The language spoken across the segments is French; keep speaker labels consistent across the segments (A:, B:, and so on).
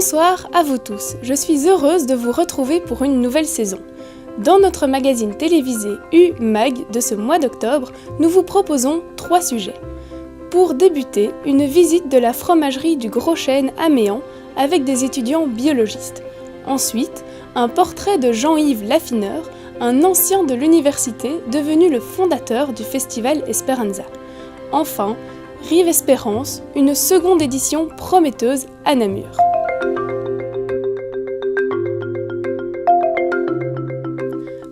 A: Bonsoir à vous tous, je suis heureuse de vous retrouver pour une nouvelle saison. Dans notre magazine télévisé U-Mag de ce mois d'octobre, nous vous proposons 3 sujets. Pour débuter, une visite de la fromagerie du Gros Chêne à Méan avec des étudiants biologistes. Ensuite, un portrait de Jean-Yves Laffineur, un ancien de l'université devenu le fondateur du festival Esperanza. Enfin, Rive Espérance, une seconde édition prometteuse à Namur.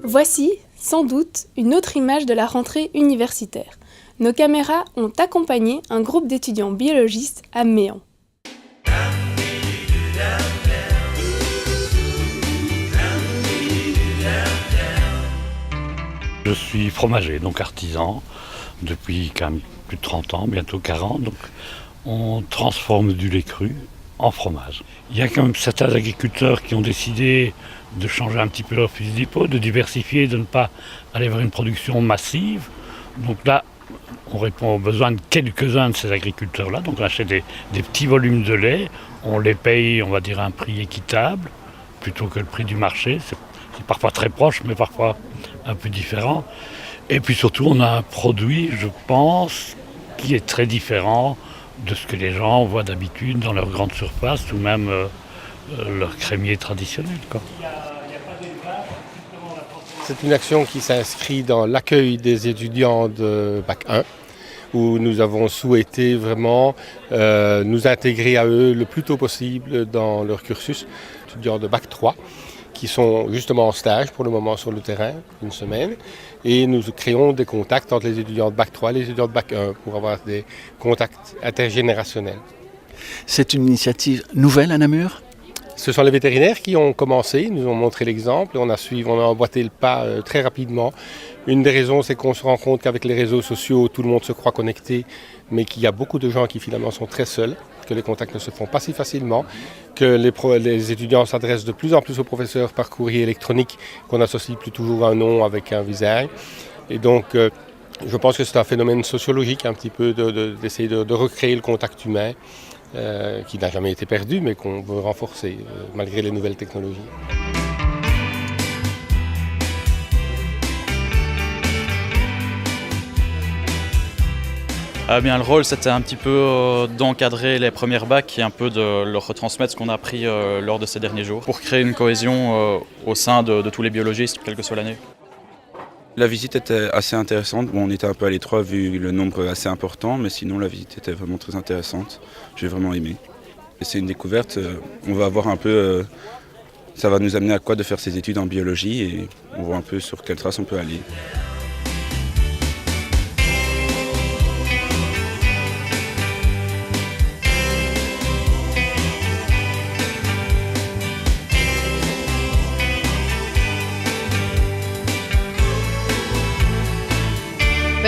A: Voici, sans doute, une autre image de la rentrée universitaire. Nos caméras ont accompagné un groupe d'étudiants biologistes à Méan.
B: Je suis fromager, donc artisan, depuis quand même plus de 30 ans, bientôt 40. Donc on transforme du lait cru en fromage. Il y a quand même certains agriculteurs qui ont décidé de changer un petit peu leur fusil d'épaule, de diversifier, de ne pas aller vers une production massive. Donc là, on répond aux besoins de quelques-uns de ces agriculteurs-là. Donc on achète des petits volumes de lait, on les paye, on va dire, à un prix équitable, plutôt que le prix du marché. C'est parfois très proche, mais parfois un peu différent. Et puis surtout, on a un produit, je pense, qui est très différent de ce que les gens voient d'habitude dans leur grande surface ou même leur crémier traditionnel, quoi.
C: C'est une action qui s'inscrit dans l'accueil des étudiants de Bac 1, où nous avons souhaité vraiment nous intégrer à eux le plus tôt possible dans leur cursus. Étudiants de Bac 3, qui sont justement en stage pour le moment sur le terrain, une semaine. Et nous créons des contacts entre les étudiants de Bac 3 et les étudiants de Bac 1 pour avoir des contacts intergénérationnels.
D: C'est une initiative nouvelle à Namur ?
C: Ce sont les vétérinaires qui ont commencé, ils nous ont montré l'exemple, on a emboîté le pas très rapidement. Une des raisons, c'est qu'on se rend compte qu'avec les réseaux sociaux, tout le monde se croit connecté, mais qu'il y a beaucoup de gens qui finalement sont très seuls, que les contacts ne se font pas si facilement, que les étudiants s'adressent de plus en plus aux professeurs par courrier électronique, qu'on n'associe plus toujours un nom avec un visage. Et donc, je pense que c'est un phénomène sociologique un petit peu d'essayer de recréer le contact humain, qui n'a jamais été perdu, mais qu'on veut renforcer malgré les nouvelles technologies.
E: Le rôle, c'était un petit peu d'encadrer les premières bacs et un peu de leur retransmettre ce qu'on a appris lors de ces derniers jours pour créer une cohésion au sein de tous les biologistes, quelle que soit l'année.
F: La visite était assez intéressante. Bon, on était un peu à l'étroit vu le nombre assez important, mais sinon la visite était vraiment très intéressante. J'ai vraiment aimé. Et c'est une découverte. On va voir un peu, ça va nous amener à quoi de faire ces études en biologie et on voit un peu sur quelle trace on peut aller.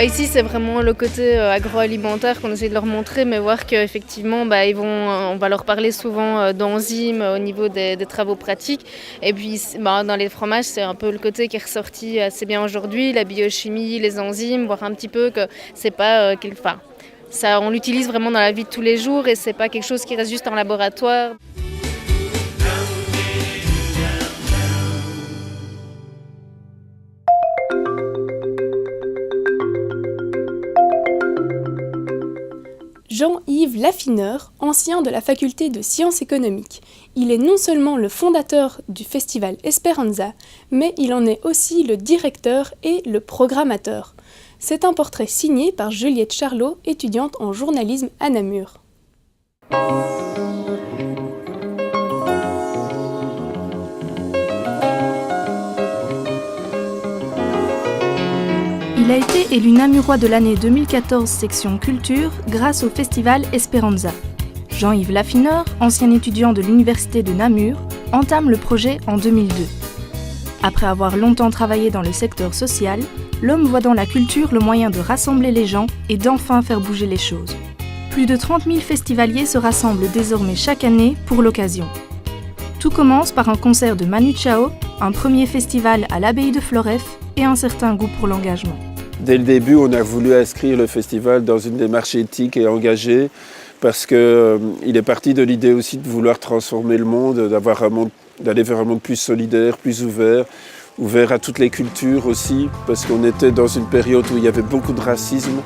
G: Ici, c'est vraiment le côté agroalimentaire qu'on essaie de leur montrer, mais voir qu'effectivement, on va leur parler souvent d'enzymes au niveau des travaux pratiques. Et puis, dans les fromages, c'est un peu le côté qui est ressorti assez bien aujourd'hui, la biochimie, les enzymes, voir un petit peu que c'est pas... ça, on l'utilise vraiment dans la vie de tous les jours et c'est pas quelque chose qui reste juste en laboratoire.
A: Jean-Yves Laffineur, ancien de la faculté de sciences économiques. Il est non seulement le fondateur du festival Esperanza, mais il en est aussi le directeur et le programmateur. C'est un portrait signé par Juliette Charlot, étudiante en journalisme à Namur.
H: Il a été élu Namurois de l'année 2014 section culture grâce au festival Esperanza. Jean-Yves Laffineur, ancien étudiant de l'université de Namur, entame le projet en 2002. Après avoir longtemps travaillé dans le secteur social, l'homme voit dans la culture le moyen de rassembler les gens et d'enfin faire bouger les choses. Plus de 30 000 festivaliers se rassemblent désormais chaque année pour l'occasion. Tout commence par un concert de Manu Chao, un premier festival à l'abbaye de Floreffe et un certain goût pour l'engagement.
I: Dès le début, on a voulu inscrire le festival dans une démarche éthique et engagée parce qu'il est parti de l'idée aussi de vouloir transformer le monde, d'aller vers un monde plus solidaire, plus ouvert à toutes les cultures aussi, parce qu'on était dans une période où il y avait beaucoup de racisme.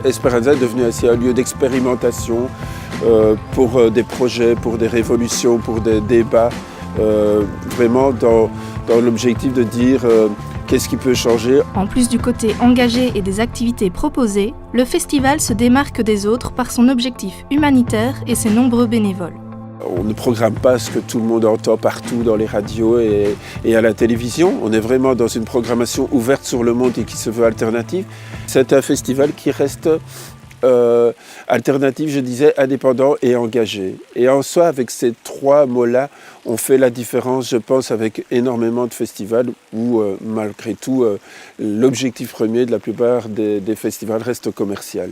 I: Esperanza est devenu aussi un lieu d'expérimentation pour des projets, pour des révolutions, pour des débats, vraiment dans l'objectif de dire qu'est-ce qui peut changer.
H: En plus du côté engagé et des activités proposées, le festival se démarque des autres par son objectif humanitaire et ses nombreux bénévoles.
I: On ne programme pas ce que tout le monde entend partout dans les radios et à la télévision. On est vraiment dans une programmation ouverte sur le monde et qui se veut alternative. C'est un festival qui reste alternatif, je disais, indépendant et engagé. Et en soi, avec ces trois mots-là, on fait la différence, je pense, avec énormément de festivals où, malgré tout, l'objectif premier de la plupart des festivals reste commercial.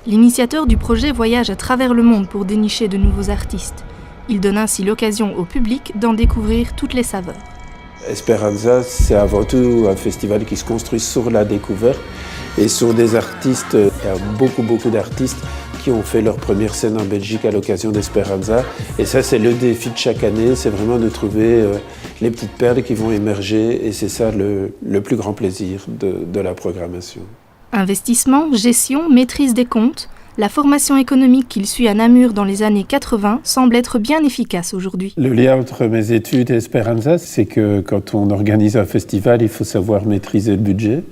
H: L'initiateur du projet voyage à travers le monde pour dénicher de nouveaux artistes. Il donne ainsi l'occasion au public d'en découvrir toutes les saveurs.
I: Esperanza, c'est avant tout un festival qui se construit sur la découverte et sur des artistes. Il y a beaucoup d'artistes qui ont fait leur première scène en Belgique à l'occasion d'Esperanza. Et ça, c'est le défi de chaque année, c'est vraiment de trouver les petites perles qui vont émerger. Et c'est ça le plus grand plaisir de la programmation.
H: Investissement, gestion, maîtrise des comptes, la formation économique qu'il suit à Namur dans les années 80 semble être bien efficace aujourd'hui.
I: Le lien entre mes études et Esperanza, c'est que quand on organise un festival, il faut savoir maîtriser le budget.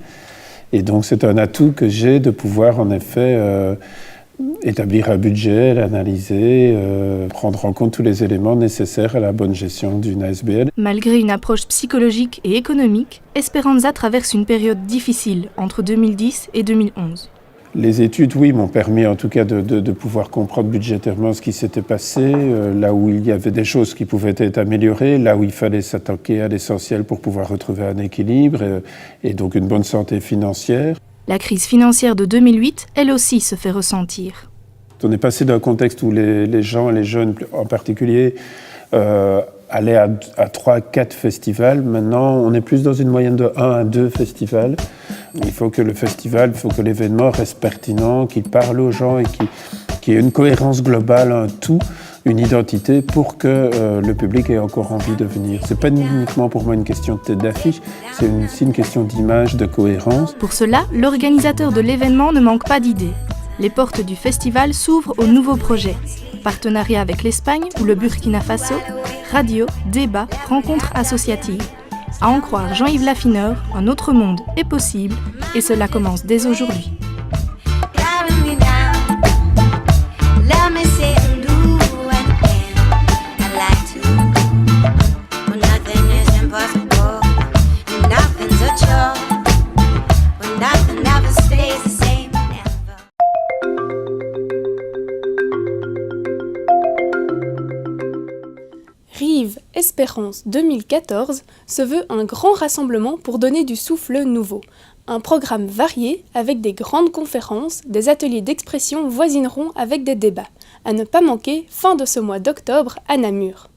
I: Et donc c'est un atout que j'ai de pouvoir en effet établir un budget, l'analyser, prendre en compte tous les éléments nécessaires à la bonne gestion d'une ASBL.
H: Malgré une approche psychologique et économique, Esperanza traverse une période difficile entre 2010 et 2011.
I: Les études, oui, m'ont permis en tout cas de pouvoir comprendre budgétairement ce qui s'était passé, là où il y avait des choses qui pouvaient être améliorées, là où il fallait s'attaquer à l'essentiel pour pouvoir retrouver un équilibre et donc une bonne santé financière.
H: La crise financière de 2008, elle aussi, se fait ressentir.
I: On est passé d'un contexte où les gens, les jeunes en particulier, allaient à 3-4 festivals. Maintenant, on est plus dans une moyenne de 1 à 2 festivals. Il faut que l'événement reste pertinent, qu'il parle aux gens et qu'il y ait une cohérence globale, un tout, une identité pour que le public ait encore envie de venir. C'est pas uniquement pour moi une question de tête d'affiche, c'est aussi une question d'image, de cohérence.
H: Pour cela, l'organisateur de l'événement ne manque pas d'idées. Les portes du festival s'ouvrent aux nouveaux projets. Partenariat avec l'Espagne ou le Burkina Faso, radio, débat, rencontres associatives. À en croire Jean-Yves Laffineur, un autre monde est possible et cela commence dès aujourd'hui.
A: Rive Espérance 2014 se veut un grand rassemblement pour donner du souffle nouveau. Un programme varié avec des grandes conférences, des ateliers d'expression voisineront avec des débats. À ne pas manquer, fin de ce mois d'octobre à Namur.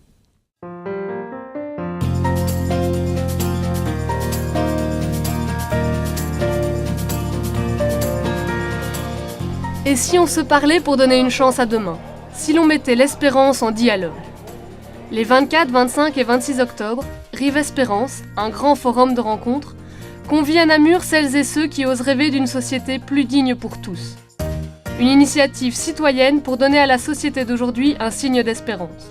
J: Et si on se parlait pour donner une chance à demain? Si l'on mettait l'espérance en dialogue? Les 24, 25 et 26 octobre, Rive Espérance, un grand forum de rencontres, convie à Namur celles et ceux qui osent rêver d'une société plus digne pour tous. Une initiative citoyenne pour donner à la société d'aujourd'hui un signe d'espérance.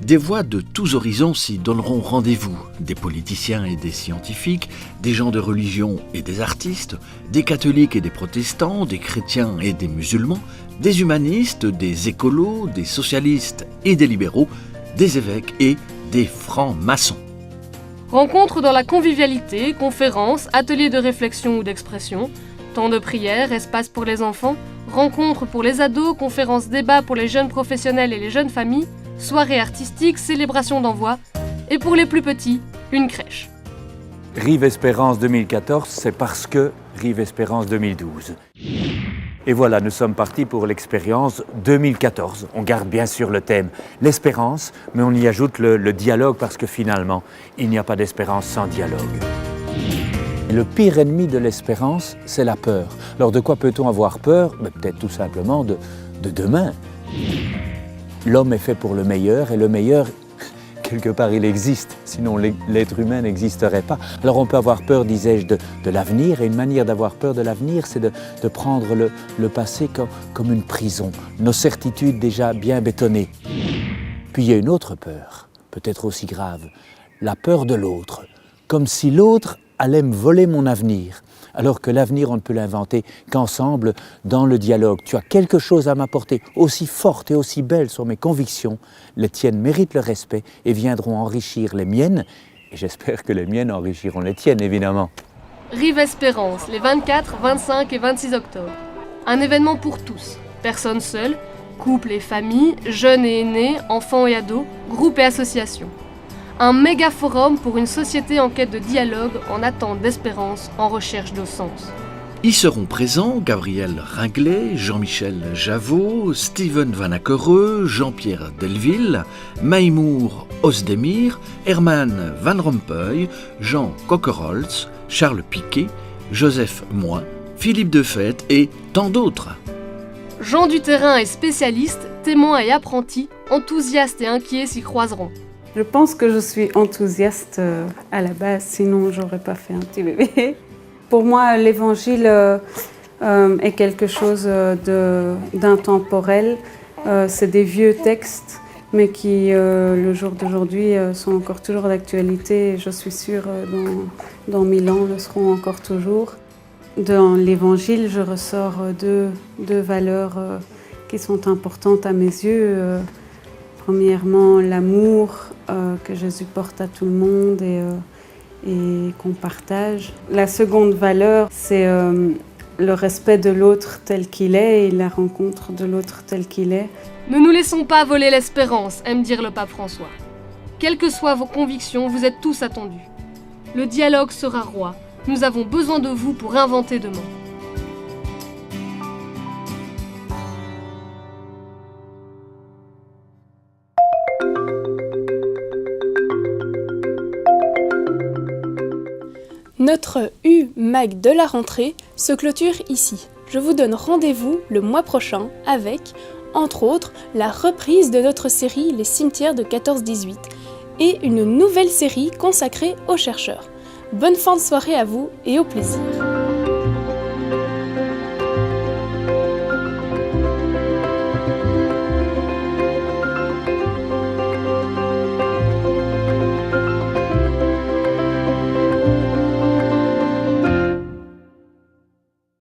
D: Des voix de tous horizons s'y donneront rendez-vous. Des politiciens et des scientifiques, des gens de religion et des artistes, des catholiques et des protestants, des chrétiens et des musulmans, des humanistes, des écolos, des socialistes et des libéraux, des évêques et des francs-maçons.
J: Rencontres dans la convivialité, conférences, ateliers de réflexion ou d'expression, temps de prière, espace pour les enfants, rencontres pour les ados, conférences débats pour les jeunes professionnels et les jeunes familles, soirées artistiques, célébrations d'envoi, et pour les plus petits, une crèche.
K: Rive Espérance 2014, c'est parce que Rive Espérance 2012. Et voilà, nous sommes partis pour l'expérience 2014. On garde bien sûr le thème l'espérance, mais on y ajoute le dialogue parce que finalement, il n'y a pas d'espérance sans dialogue. Le pire ennemi de l'espérance, c'est la peur. Alors de quoi peut-on avoir peur? Peut-être tout simplement de demain. L'homme est fait pour le meilleur et le meilleur, quelque part, il existe, sinon l'être humain n'existerait pas. Alors on peut avoir peur, disais-je, de l'avenir, et une manière d'avoir peur de l'avenir, c'est de prendre le passé comme une prison, nos certitudes déjà bien bétonnées. Puis il y a une autre peur, peut-être aussi grave, la peur de l'autre, comme si l'autre allait me voler mon avenir, alors que l'avenir, on ne peut l'inventer qu'ensemble, dans le dialogue. Tu as quelque chose à m'apporter, aussi forte et aussi belle sur mes convictions. Les tiennes méritent le respect et viendront enrichir les miennes, et j'espère que les miennes enrichiront les tiennes, évidemment.
J: Rive Espérance, les 24, 25 et 26 octobre. Un événement pour tous, personnes seules, couples et familles, jeunes et aînés, enfants et ados, groupes et associations. Un méga forum pour une société en quête de dialogue, en attente d'espérance, en recherche de sens.
D: Y seront présents Gabriel Ringlet, Jean-Michel Javot, Steven Van Akereux, Jean-Pierre Delville, Maïmour Osdemir, Herman Van Rompuy, Jean Coquerolz, Charles Piquet, Joseph Moin, Philippe Defette et tant d'autres.
J: Gens du terrain et spécialistes, témoins et apprentis, enthousiastes et inquiets s'y croiseront.
L: Je pense que je suis enthousiaste à la base, sinon j'aurais pas fait un petit bébé. Pour moi, l'évangile est quelque chose d'intemporel. C'est des vieux textes, mais qui, le jour d'aujourd'hui, sont encore toujours d'actualité. Je suis sûre, dans 1000 ans, le seront encore toujours. Dans l'évangile, je ressors deux valeurs qui sont importantes à mes yeux. Premièrement, l'amour que Jésus porte à tout le monde et qu'on partage. La seconde valeur, c'est le respect de l'autre tel qu'il est et la rencontre de l'autre tel qu'il est.
J: Ne nous laissons pas voler l'espérance, aime dire le pape François. Quelles que soient vos convictions, vous êtes tous attendus. Le dialogue sera roi. Nous avons besoin de vous pour inventer demain.
A: Notre U-Mag de la rentrée se clôture ici. Je vous donne rendez-vous le mois prochain avec, entre autres, la reprise de notre série Les cimetières de 14-18 et une nouvelle série consacrée aux chercheurs. Bonne fin de soirée à vous et au plaisir.